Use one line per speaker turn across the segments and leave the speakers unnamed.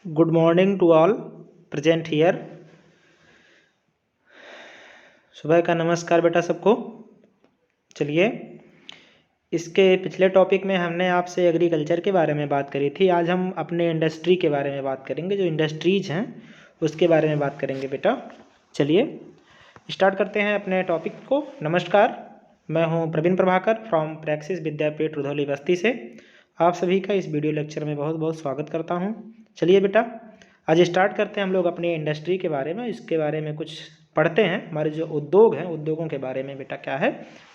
Good morning to all present here. सुबह का नमस्कार बेटा सबको। चलिए, इसके पिछले टॉपिक में हमने आपसे एग्रीकल्चर के बारे में बात करी थी। आज हम अपने इंडस्ट्री के बारे में बात करेंगे, जो इंडस्ट्रीज हैं उसके बारे में बात करेंगे बेटा। चलिए स्टार्ट करते हैं अपने टॉपिक को। नमस्कार, मैं हूं प्रवीण प्रभाकर फ्रॉम प्रैक्सिस विद्यापीठ रुधौली बस्ती से। आप सभी का इस वीडियो लेक्चर में बहुत बहुत स्वागत करता हूं। चलिए बेटा, आज स्टार्ट करते हैं हम लोग अपनी इंडस्ट्री के बारे में। इसके बारे में कुछ पढ़ते हैं, हमारे जो उद्योग हैं उद्योगों के बारे में बेटा क्या है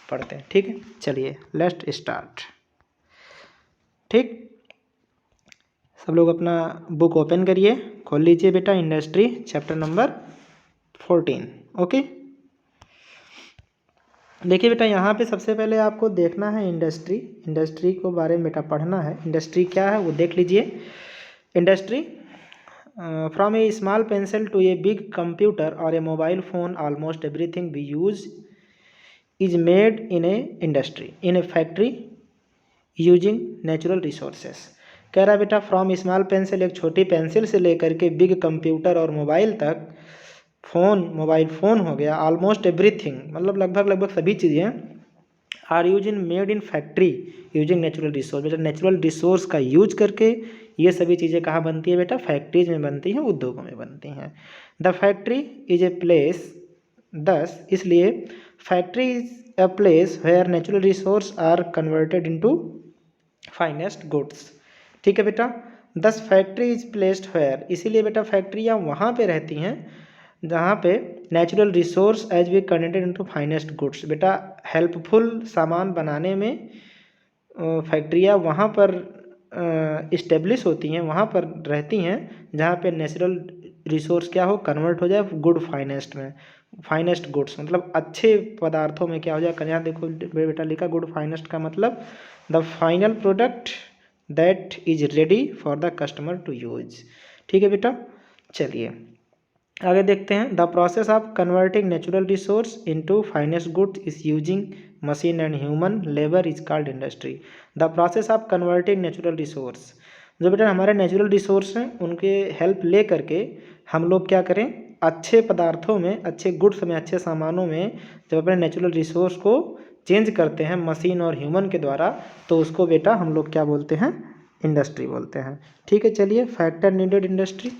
पढ़ते हैं। ठीक है, चलिए लेट्स स्टार्ट। ठीक, सब लोग अपना बुक ओपन करिए, खोल लीजिए बेटा। Industry chapter number 14। ओके, देखिए बेटा, यहाँ पे सबसे पहले आपको देखना है इंडस्ट्री को बारे में बेटा पढ़ना है। इंडस्ट्री क्या है वो देख लीजिए। Industry from a small pencil to a big computer or a mobile phone, almost everything we use is made in a industry, in a factory using natural resources। कह रहा है बेटा फ्रॉम स्मॉल पेंसिल, एक छोटी pencil से लेकर के big computer और मोबाइल तक, मोबाइल फ़ोन हो गया, ऑलमोस्ट एवरीथिंग मतलब लगभग सभी चीज़ें are use in made in factory using natural resource. बेटा नेचुरल रिसोर्स का यूज करके ये सभी चीज़ें कहाँ बनती है बेटा? फैक्ट्रीज में बनती हैं, उद्योगों में बनती हैं। The factory is a place, thus इसलिए factory is a place where natural resource are converted into finest goods. ठीक है बेटा, दस फैक्ट्री इज प्लेस्ड वेयर, इसीलिए बेटा फैक्ट्रियाँ वहाँ पे रहती हैं जहाँ पे natural resource as we converted into finest goods. बेटा हेल्पफुल सामान बनाने में फैक्ट्रियाँ वहाँ पर इस्टेब्लिश होती हैं, वहाँ पर रहती हैं जहाँ पे नेचुरल रिसोर्स क्या हो, कन्वर्ट हो जाए गुड फाइनेस्ट में। फाइनेस्ट गुड्स मतलब अच्छे पदार्थों में क्या हो जाए। यहाँ देखो बेटा लिखा गुड फाइनेस्ट का मतलब the final product that is ready for the customer to use. ठीक है बेटा, चलिए आगे देखते हैं। The process of converting natural resource into finest goods is using machine and human labour is called industry. The process of converting natural resource, जो बेटा हमारे नेचुरल रिसोर्स हैं उनके हेल्प ले करके हम लोग क्या करें, अच्छे पदार्थों में, अच्छे गुड्स में, अच्छे सामानों में जब अपने नेचुरल रिसोर्स को चेंज करते हैं मशीन और ह्यूमन के द्वारा, तो उसको बेटा हम लोग क्या बोलते हैं? इंडस्ट्री बोलते हैं। ठीक है, चलिए फैक्टर नीडेड इंडस्ट्री,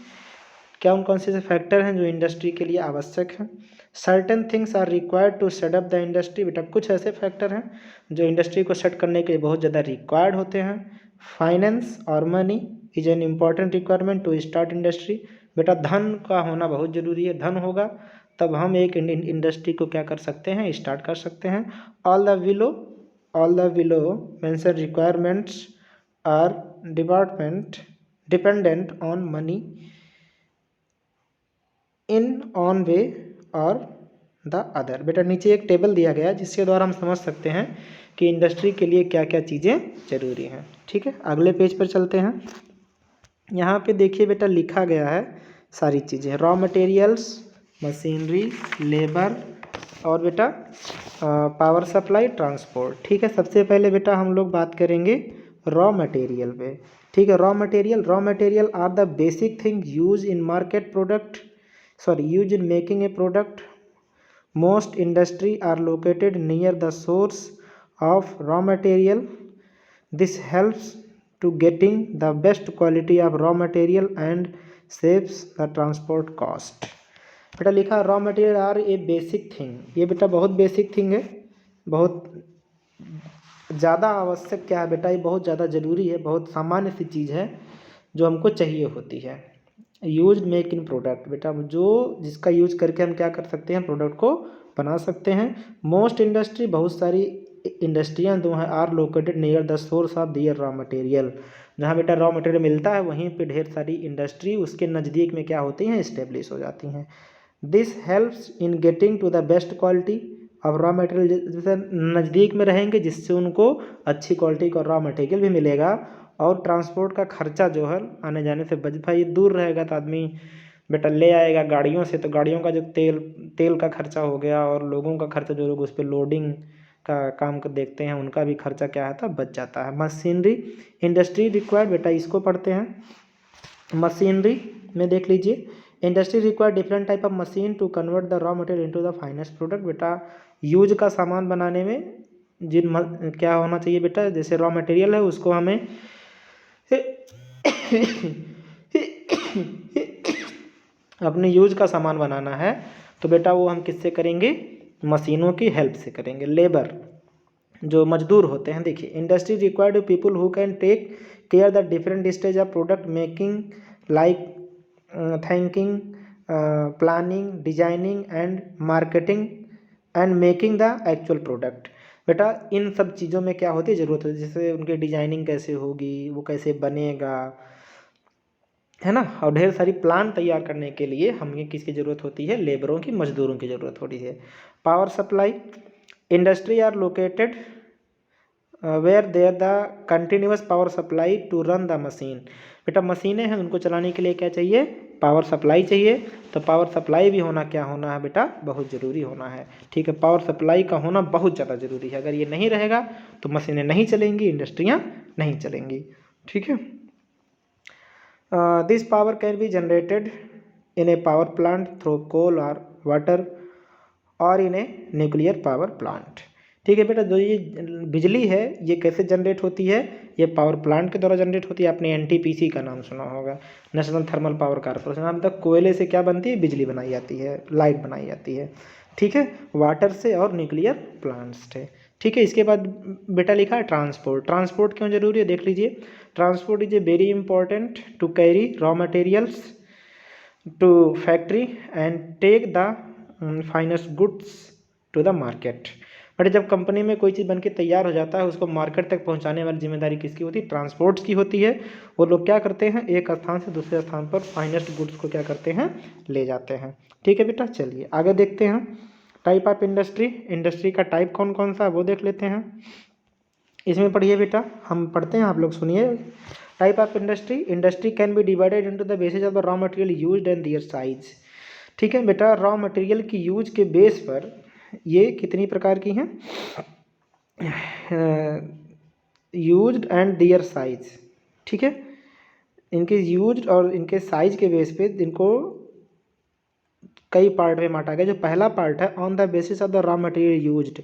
कौन से फैक्टर हैं जो इंडस्ट्री के लिए आवश्यक हैं? Certain things are required to set up the industry. बेटा कुछ ऐसे फैक्टर हैं जो इंडस्ट्री को सेट करने के लिए बहुत ज़्यादा रिक्वायर्ड होते हैं। फाइनेंस और money is an important requirement to start industry. बेटा धन का होना बहुत ज़रूरी है, धन होगा तब हम एक इंडस्ट्री को क्या कर सकते हैं? स्टार्ट कर सकते हैं। All the below mention requirements are dependent on money in on way or the other. बेटा नीचे एक टेबल दिया गया है जिसके द्वारा हम समझ सकते हैं कि इंडस्ट्री के लिए क्या क्या चीज़ें जरूरी हैं। ठीक है, अगले पेज पर चलते हैं। यहाँ पे देखिए बेटा लिखा गया है सारी चीज़ें, रॉ मटेरियल्स, मशीनरी, लेबर और बेटा पावर सप्लाई, ट्रांसपोर्ट। ठीक है, सबसे पहले बेटा हम लोग बात करेंगे रॉ मटेरियल पे। ठीक है, raw material are the basic thing use in market product, used in making a product. Most industry are located near the source of raw material. This helps to getting the best quality of raw material and saves the transport cost। बेटा लिखा raw material are a basic thing, ये बेटा बहुत basic thing है, बहुत ज़्यादा आवश्यक क्या है बेटा, ये बहुत ज़्यादा ज़रूरी है, बहुत सामान्य सी चीज़ है जो हमको चाहिए होती है। यूज मेक इन प्रोडक्ट, बेटा जो जिसका यूज करके हम क्या कर सकते हैं? प्रोडक्ट को बना सकते हैं। मोस्ट इंडस्ट्री, बहुत सारी इंडस्ट्रियाँ जो हैं are located near the source of their raw material, जहाँ बेटा रॉ मटेरियल मिलता है वहीं पे ढेर सारी इंडस्ट्री उसके नज़दीक में क्या होती हैं? इस्टेब्लिश हो जाती हैं। This helps in getting to the best quality of raw material, जैसे नज़दीक में रहेंगे जिससे उनको अच्छी क्वालिटी का रॉ मटेरियल भी मिलेगा और ट्रांसपोर्ट का खर्चा जो है आने जाने से बच, भाई दूर रहेगा तो आदमी बेटा ले आएगा गाड़ियों से, तो गाड़ियों का जो तेल का खर्चा हो गया और लोगों का खर्चा, जो लोग उस पर लोडिंग का काम कर देखते हैं उनका भी खर्चा क्या है था? बच जाता है। मशीनरी इंडस्ट्री रिक्वायर्ड, बेटा इसको पढ़ते हैं। मशीनरी में देख लीजिए, industry require different type of machine to convert the raw material into the finest product. बेटा यूज का सामान बनाने में क्या होना चाहिए बेटा, जैसे रॉ मटेरियल है उसको हमें अपने यूज का सामान बनाना है तो बेटा वो हम किससे करेंगे, मशीनों की हेल्प से करेंगे। लेबर जो मजदूर होते हैं, देखिए industry required people who can take care the different stage of product making like thinking, planning, designing and marketing and making the actual product. बेटा इन सब चीज़ों में क्या होती है, ज़रूरत होती है, जैसे उनकी डिजाइनिंग कैसे होगी, वो कैसे बनेगा, है ना। और ढेर सारी प्लान तैयार करने के लिए हमें किसकी ज़रूरत होती है, लेबरों की, मजदूरों की ज़रूरत होती है। Power supply, industry are located where there the continuous power supply to run the machine. बेटा मशीनें हैं, उनको चलाने के लिए क्या चाहिए, पावर सप्लाई चाहिए। तो पावर सप्लाई भी होना क्या होना है बेटा, बहुत ज़रूरी होना है। ठीक है, पावर सप्लाई का होना बहुत ज़्यादा ज़रूरी है। अगर ये नहीं रहेगा तो मशीनें नहीं चलेंगी, इंडस्ट्रियाँ नहीं चलेंगी। ठीक है, this power can be generated in a power plant through coal or water or in a nuclear power plant. ठीक है बेटा, जो ये बिजली है ये कैसे जनरेट होती है, ये पावर प्लांट के द्वारा जनरेट होती है। आपने एनटीपीसी का नाम सुना होगा, नेशनल थर्मल पावर कॉर्पोरेशन। अब तक कोयले से क्या बनती है, बिजली बनाई जाती है, लाइट बनाई जाती है। ठीक है, वाटर से और न्यूक्लियर प्लांट्स से। ठीक है, इसके बाद बेटा लिखा है ट्रांसपोर्ट। ट्रांसपोर्ट क्यों जरूरी है, देख लीजिए। Transport is a very important to carry raw materials to factory and take the finest goods to the market. But जब कंपनी में कोई चीज़ बन के तैयार हो जाता है उसको मार्केट तक पहुंचाने वाली जिम्मेदारी किसकी होती है, ट्रांसपोर्ट्स की होती है। वो लोग क्या करते हैं, एक स्थान से दूसरे स्थान पर फाइनेस्ट गुड्स को क्या करते हैं, ले जाते हैं। ठीक है बेटा, चलिए आगे देखते हैं। टाइप ऑफ इंडस्ट्री, इंडस्ट्री का टाइप कौन कौन सा वो देख लेते हैं। इसमें पढ़िए बेटा, हम पढ़ते हैं, आप लोग सुनिए। Type of industry, industry can be divided into the basis of the raw material used and their size. ठीक है बेटा, रॉ मटेरियल की यूज के बेस पर ये कितनी प्रकार की हैं, यूज्ड एंड देयर साइज। ठीक है, इनके यूज्ड और इनके साइज के बेस पे इनको कई पार्ट में बांटा गया। जो पहला पार्ट है on the basis of the raw material used.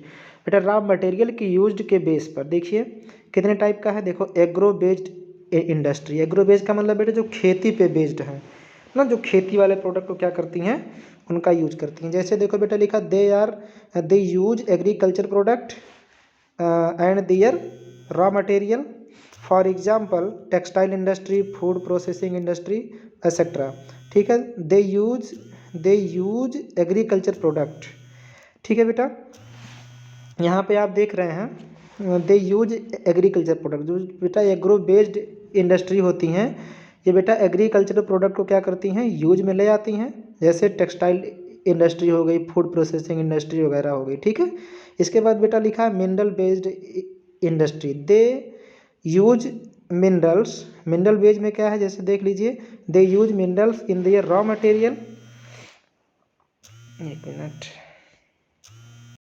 बेटा रॉ मटेरियल की यूज्ड के बेस पर देखिए कितने टाइप का है, देखो agro based industry. Agro based का मतलब बेटा जो खेती पे बेस्ड है ना, जो खेती वाले प्रोडक्ट को क्या करती हैं, उनका यूज करती हैं। जैसे देखो बेटा लिखा, they use agriculture product and their raw material. For example textile industry, food processing industry etcetera. ठीक है, दे यूज एग्रीकल्चर प्रोडक्ट। ठीक है बेटा, यहाँ पे आप देख रहे हैं दे यूज एग्रीकल्चर प्रोडक्ट। जो बेटा एग्रो बेस्ड इंडस्ट्री होती हैं ये बेटा एग्रीकल्चर प्रोडक्ट को क्या करती हैं, यूज में ले आती हैं। जैसे टेक्सटाइल इंडस्ट्री हो गई, फूड प्रोसेसिंग इंडस्ट्री वगैरह हो गई। ठीक है, इसके बाद बेटा लिखा है mineral based industry. They use minerals, mineral based में क्या है, जैसे देख लीजिए, they use minerals in their raw material. एक मिनट,